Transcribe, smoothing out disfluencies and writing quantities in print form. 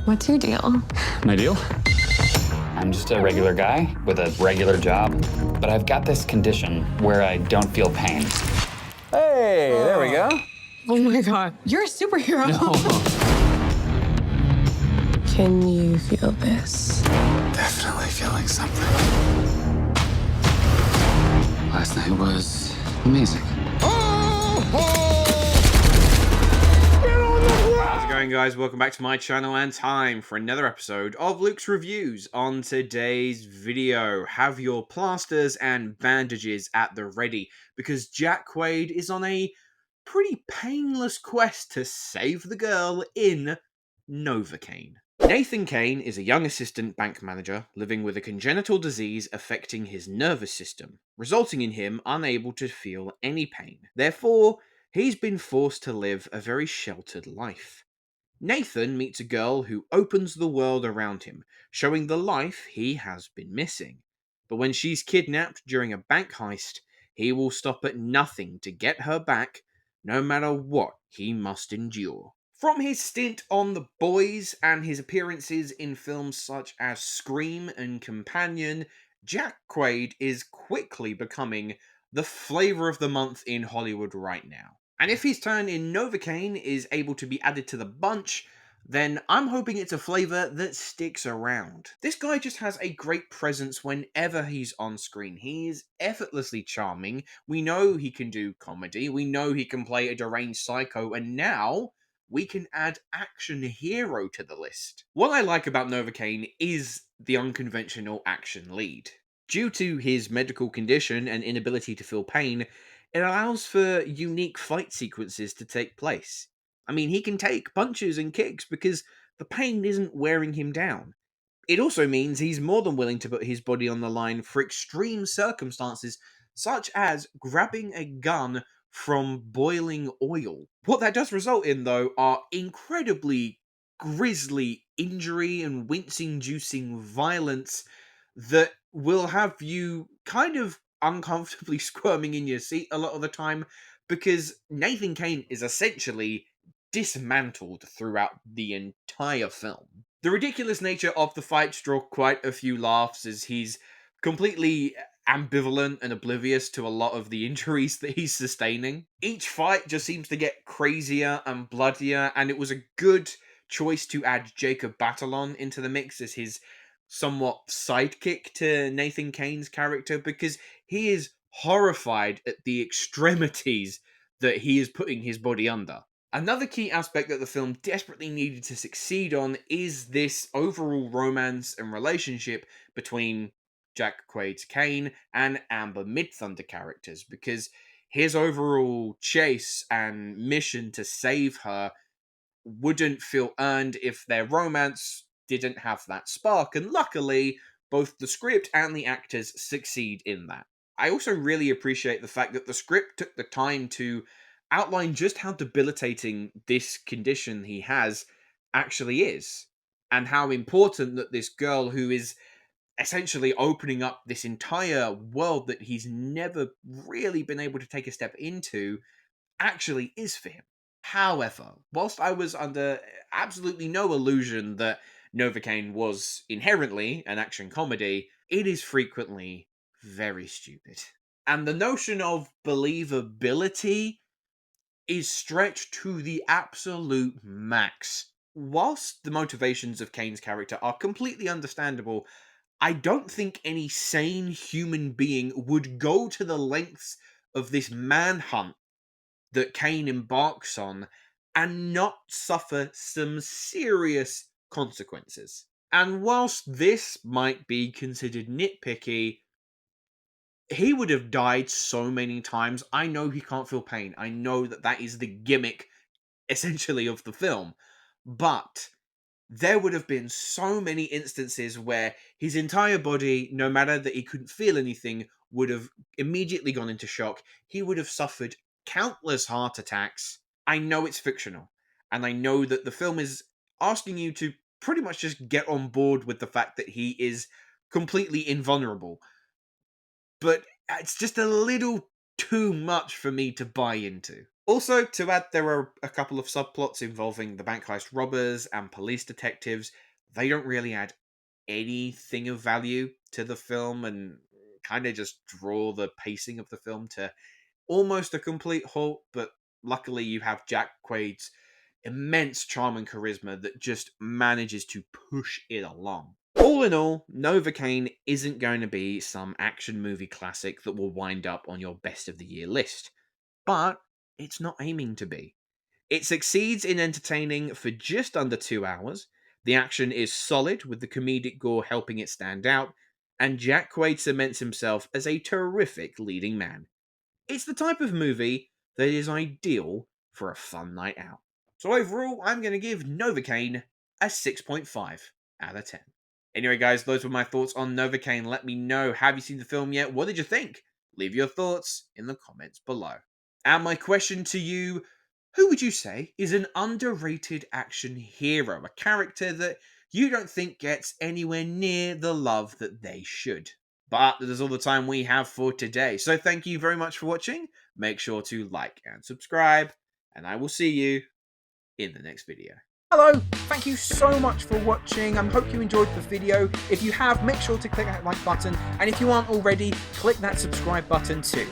What's your deal? My deal? I'm just a regular guy with a regular job, but I've got this condition where I don't feel pain. Hey, there we go. Oh my god, you're a superhero. No. Can you feel this? Definitely feeling something. Last night was amazing. How's it going, guys? Welcome back to my channel and time for another episode of Luke's Reviews. On today's video, have your plasters and bandages at the ready because Jack Quaid is on a pretty painless quest to save the girl in Novocaine. Nathan Kane is a young assistant bank manager living with a congenital disease affecting his nervous system, resulting in him unable to feel any pain. Therefore, he's been forced to live a very sheltered life. Nathan meets a girl who opens the world around him, showing the life he has been missing. But when she's kidnapped during a bank heist, he will stop at nothing to get her back, no matter what he must endure. From his stint on The Boys and his appearances in films such as Scream and Companion, Jack Quaid is quickly becoming the flavour of the month in Hollywood right now. And if his turn in Novocaine is able to be added to the bunch, then I'm hoping it's a flavour that sticks around. This guy just has a great presence whenever he's on screen. He is effortlessly charming. We know he can do comedy. We know he can play a deranged psycho. And now we can add action hero to the list. What I like about Novocaine is the unconventional action lead. Due to his medical condition and inability to feel pain, it allows for unique fight sequences to take place. I mean, he can take punches and kicks because the pain isn't wearing him down. It also means he's more than willing to put his body on the line for extreme circumstances, such as grabbing a gun from boiling oil. What that does result in, though, are incredibly grisly injury and wince-inducing violence that will have you kind of uncomfortably squirming in your seat a lot of the time, because Nathan Kane is essentially dismantled throughout the entire film. The ridiculous nature of the fights draw quite a few laughs as he's completely ambivalent and oblivious to a lot of the injuries that he's sustaining. Each fight just seems to get crazier and bloodier, and it was a good choice to add Jacob Batalon into the mix as his somewhat sidekick to Nathan Kane's character, because he is horrified at the extremities that he is putting his body under. Another key aspect that the film desperately needed to succeed on is this overall romance and relationship between Jack Quaid's Kane and Amber Midthunder characters, because his overall chase and mission to save her wouldn't feel earned if their romance didn't have that spark, and luckily, both the script and the actors succeed in that. I also really appreciate the fact that the script took the time to outline just how debilitating this condition he has actually is, and how important that this girl who is essentially opening up this entire world that he's never really been able to take a step into actually is for him. However, whilst I was under absolutely no illusion that Novocaine was inherently an action comedy, it is frequently very stupid. And the notion of believability is stretched to the absolute max. Whilst the motivations of Kane's character are completely understandable, I don't think any sane human being would go to the lengths of this manhunt that Kane embarks on and not suffer some serious consequences. And whilst this might be considered nitpicky, he would have died so many times. I know he can't feel pain. I know that that is the gimmick, essentially, of the film. But there would have been so many instances where his entire body, no matter that he couldn't feel anything, would have immediately gone into shock. He would have suffered countless heart attacks. I know it's fictional, and I know that the film is asking you to pretty much just get on board with the fact that he is completely invulnerable. But it's just a little too much for me to buy into. Also, to add, there are a couple of subplots involving the bank heist robbers and police detectives. They don't really add anything of value to the film and kind of just draw the pacing of the film to almost a complete halt, but luckily you have Jack Quaid's immense charm and charisma that just manages to push it along. All in all, Novocaine isn't going to be some action movie classic that will wind up on your best of the year list, but it's not aiming to be. It succeeds in entertaining for just under 2 hours. The action is solid, with the comedic gore helping it stand out, and Jack Quaid cements himself as a terrific leading man. It's the type of movie that is ideal for a fun night out. So overall, I'm going to give Novocaine a 6.5 out of 10. Anyway, guys, those were my thoughts on Novocaine. Let me know, have you seen the film yet? What did you think? Leave your thoughts in the comments below. And my question to you, who would you say is an underrated action hero? A character that you don't think gets anywhere near the love that they should? But that is all the time we have for today. So thank you very much for watching. Make sure to like and subscribe, and I will see you in the next video. Hello, thank you so much for watching. I hope you enjoyed the video. If you have, make sure to click that like button, and if you aren't already, click that subscribe button too.